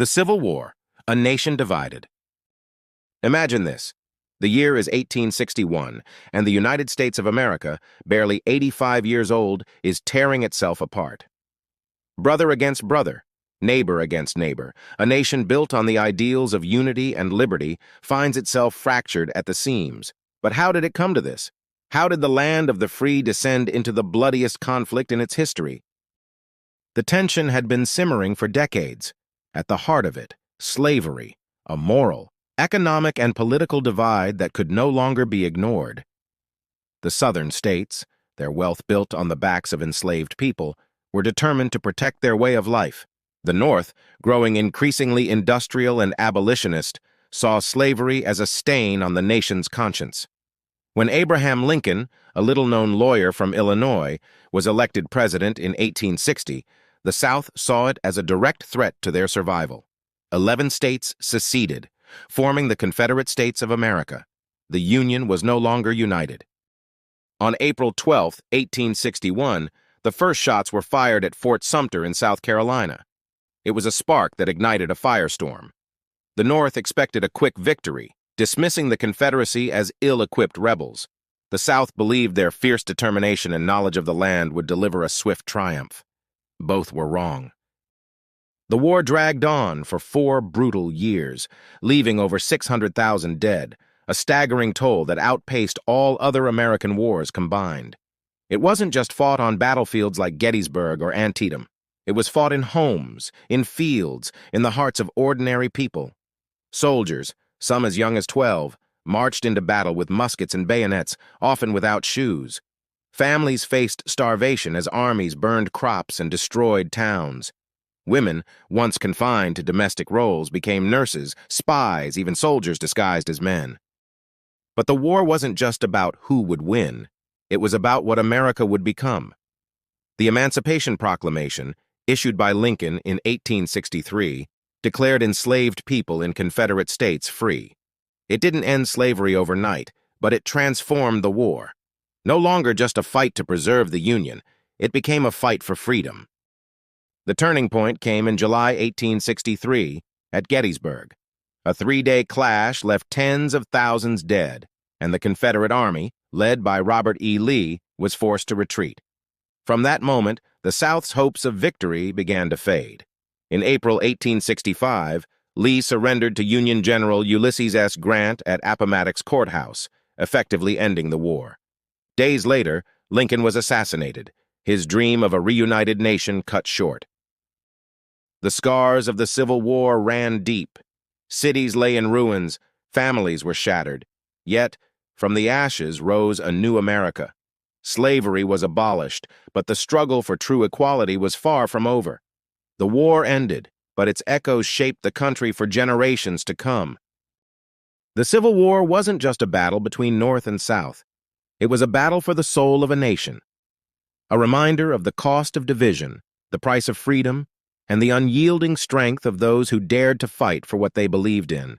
The Civil War, a nation divided. Imagine this. The year is 1861, and the United States of America, barely 85 years old, is tearing itself apart. Brother against brother, neighbor against neighbor, a nation built on the ideals of unity and liberty finds itself fractured at the seams. But how did it come to this? How did the land of the free descend into the bloodiest conflict in its history? The tension had been simmering for decades. At the heart of it, slavery, a moral, economic, and political divide that could no longer be ignored. The southern states, their wealth built on the backs of enslaved people, were determined to protect their way of life. The North, growing increasingly industrial and abolitionist, saw slavery as a stain on the nation's conscience. When Abraham Lincoln, a little-known lawyer from Illinois, was elected president in 1860, the South saw it as a direct threat to their survival. 11 states seceded, forming the Confederate States of America. The Union was no longer united. On April 12, 1861, the first shots were fired at Fort Sumter in South Carolina. It was a spark that ignited a firestorm. The North expected a quick victory, dismissing the Confederacy as ill-equipped rebels. The South believed their fierce determination and knowledge of the land would deliver a swift triumph. Both were wrong. The war dragged on for 4 brutal years, leaving over 600,000 dead, a staggering toll that outpaced all other American wars combined. It wasn't just fought on battlefields like Gettysburg or Antietam. It was fought in homes, in fields, in the hearts of ordinary people. Soldiers, some as young as 12, marched into battle with muskets and bayonets, often without shoes. Families faced starvation as armies burned crops and destroyed towns. Women, once confined to domestic roles, became nurses, spies, even soldiers disguised as men. But the war wasn't just about who would win. It was about what America would become. The Emancipation Proclamation, issued by Lincoln in 1863, declared enslaved people in Confederate states free. It didn't end slavery overnight, but it transformed the war. No longer just a fight to preserve the Union, it became a fight for freedom. The turning point came in July 1863 at Gettysburg. A 3-day clash left tens of thousands dead, and the Confederate Army, led by Robert E. Lee, was forced to retreat. From that moment, the South's hopes of victory began to fade. In April 1865, Lee surrendered to Union General Ulysses S. Grant at Appomattox Courthouse, effectively ending the war. Days later, Lincoln was assassinated, his dream of a reunited nation cut short. The scars of the Civil War ran deep. Cities lay in ruins, families were shattered. Yet, from the ashes rose a new America. Slavery was abolished, but the struggle for true equality was far from over. The war ended, but its echoes shaped the country for generations to come. The Civil War wasn't just a battle between North and South. It was a battle for the soul of a nation. A reminder of the cost of division, the price of freedom, and the unyielding strength of those who dared to fight for what they believed in.